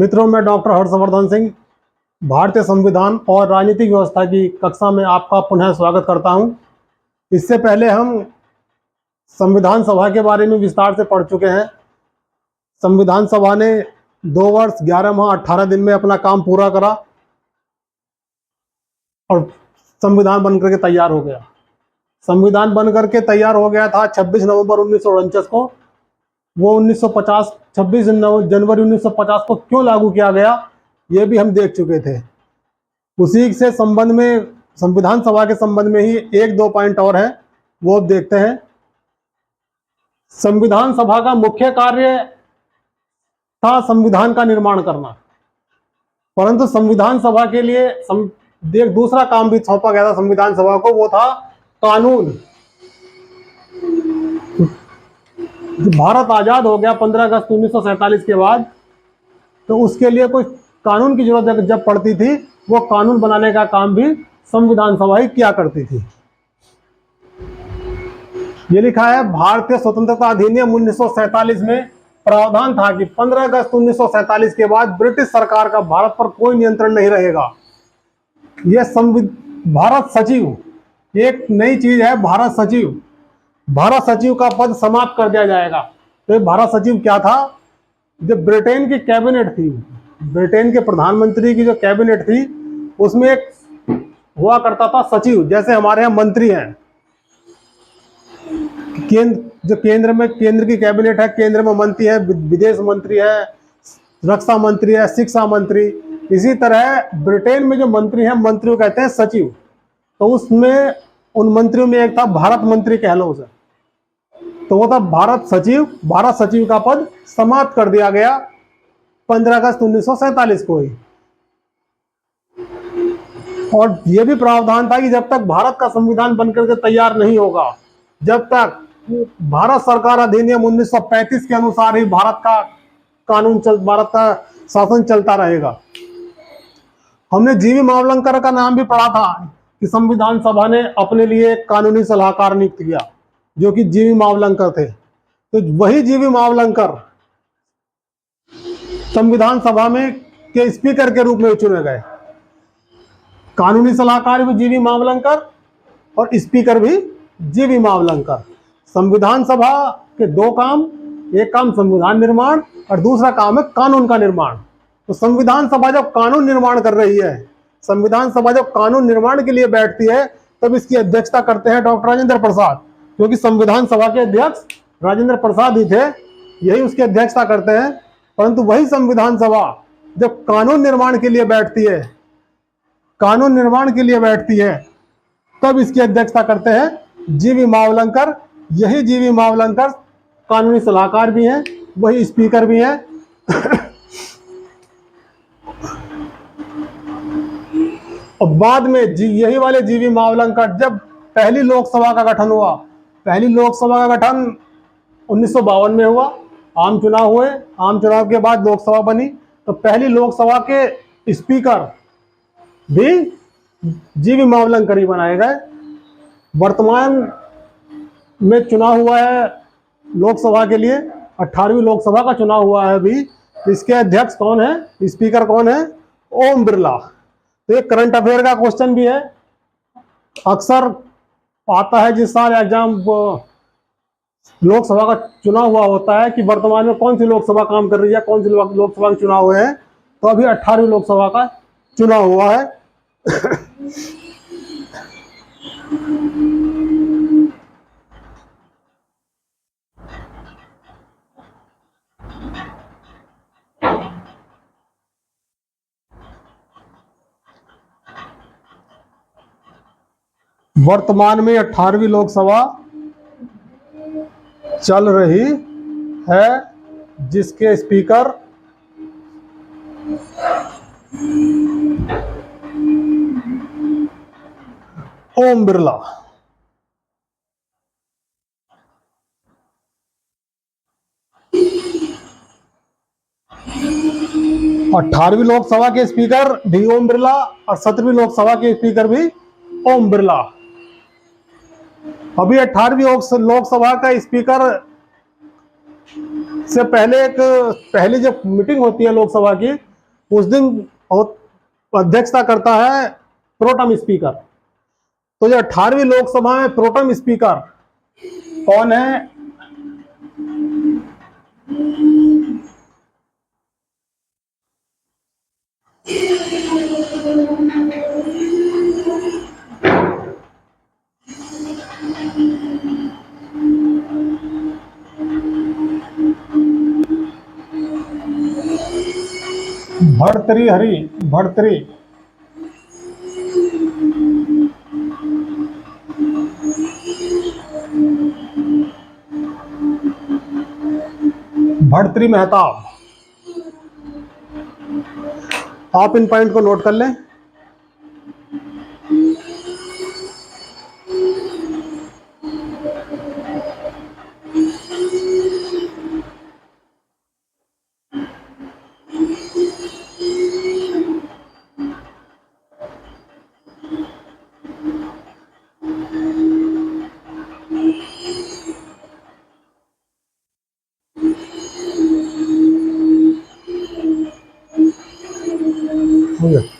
मित्रों, मैं डॉक्टर हर्षवर्धन सिंह भारतीय संविधान और राजनीतिक व्यवस्था की कक्षा में आपका पुनः स्वागत करता हूं। इससे पहले हम संविधान सभा के बारे में विस्तार से पढ़ चुके हैं। संविधान सभा ने 2 वर्ष 11 माह 18 दिन में अपना काम पूरा करा और संविधान बनकर के तैयार हो गया। संविधान बनकर के तैयार हो गया था 26 नवंबर 1949 को। वो 1950 26 जनवरी 1950 को क्यों लागू किया गया, ये भी हम देख चुके थे। उसी से संबंध में संविधान सभा के संबंध में ही 1-2 पॉइंट और है, वो अब देखते हैं। संविधान सभा का मुख्य कार्य था संविधान का निर्माण करना, परंतु संविधान सभा के लिए एक दूसरा काम भी सौंपा गया था संविधान सभा को, वो था कानून। भारत आजाद हो गया 15 अगस्त 1947 के बाद, तो उसके लिए कोई कानून की जरूरत जब पड़ती थी, वो कानून बनाने का काम भी संविधान सभा ही किया करती थी। ये लिखा है, भारतीय स्वतंत्रता अधिनियम 1947 में प्रावधान था कि 15 अगस्त 1947 के बाद ब्रिटिश सरकार का भारत पर कोई नियंत्रण नहीं रहेगा। यह भारत सचिव, एक नई चीज है, भारत सचिव। भारत सचिव का पद समाप्त कर दिया जाएगा। तो भारत सचिव क्या था? जब ब्रिटेन की कैबिनेट थी, ब्रिटेन के प्रधानमंत्री की जो कैबिनेट थी, उसमें एक हुआ करता था सचिव, जैसे हमारे यहाँ मंत्री हैं। केंद्र की कैबिनेट है, केंद्र में मंत्री है, विदेश मंत्री है, रक्षा मंत्री है, शिक्षा मंत्री। इसी तरह ब्रिटेन में जो मंत्री हैं, मंत्रियों कहते हैं सचिव। तो उसमें उन मंत्रियों में एक था भारत मंत्री, कह लो उसे। तो वो था भारत सचिव। भारत सचिव का पद समाप्त कर दिया गया 15 अगस्त 1947 को ही। और यह भी प्रावधान था कि जब तक भारत का संविधान बनकर के तैयार नहीं होगा, जब तक भारत सरकार अधिनियम 1935 के अनुसार ही भारत का शासन चलता रहेगा। हमने जीवी मावलंकर का नाम भी पढ़ा था कि संविधान सभा ने अपने लिए एक कानूनी सलाहकार नियुक्त किया, जो कि जीवी मावलंकर थे। तो वही जीवी मावलंकर संविधान सभा में के स्पीकर के रूप में चुने गए। कानूनी सलाहकार भी जीवी मावलंकर और स्पीकर भी जीवी मावलंकर। संविधान सभा के 2 काम, एक काम संविधान निर्माण और दूसरा काम है कानून का निर्माण। तो संविधान सभा जब कानून निर्माण कर रही है, संविधान सभा जब कानून निर्माण के लिए बैठती है, तब इसकी अध्यक्षता करते हैं डॉक्टर राजेंद्र प्रसाद, क्योंकि संविधान सभा के अध्यक्ष राजेंद्र प्रसाद ही थे, यही उसकी अध्यक्षता करते हैं। परंतु वही संविधान सभा जब कानून निर्माण के लिए बैठती है, तब इसकी अध्यक्षता करते हैं जीवी मावलंकर। यही जीवी मावलंकर कानूनी सलाहकार भी हैं, वही स्पीकर भी हैं। और बाद में यही वाले जीवी मावलंकर, जब पहली लोकसभा का गठन हुआ, पहली लोकसभा का गठन 1952 में हुआ, आम चुनाव हुए, आम चुनाव के बाद लोकसभा बनी। तो पहली लोकसभा के स्पीकर भी जीवी मावलंकर ही बनाए गए। वर्तमान में चुनाव हुआ है लोकसभा के लिए, 18वीं लोकसभा का चुनाव हुआ है अभी। इसके अध्यक्ष कौन है, स्पीकर कौन है? ओम बिरला। तो एक करंट अफेयर का क्वेश्चन भी है, अक्सर आता है जिस साल एग्जाम लोकसभा का चुनाव हुआ होता है कि वर्तमान में कौन सी लोकसभा काम कर रही है, कौन सी लोकसभा के चुनाव हुए हैं। तो अभी 18वीं लोकसभा का चुनाव हुआ है। वर्तमान में 18वीं लोकसभा चल रही है, जिसके स्पीकर ओम बिरला। 18वीं लोकसभा के स्पीकर भी ओम बिरला और 17वीं लोकसभा के स्पीकर भी ओम बिरला। अभी 18वीं लोकसभा का स्पीकर से पहले पहली जब मीटिंग होती है लोकसभा की, उस दिन अध्यक्षता करता है प्रोटम स्पीकर। तो जो 18वीं लोकसभा में प्रोटम स्पीकर कौन है? भर्तृहरि, भर्तृ भर्तृ मेहताब। आप इन पॉइंट को नोट कर लें। हो गया।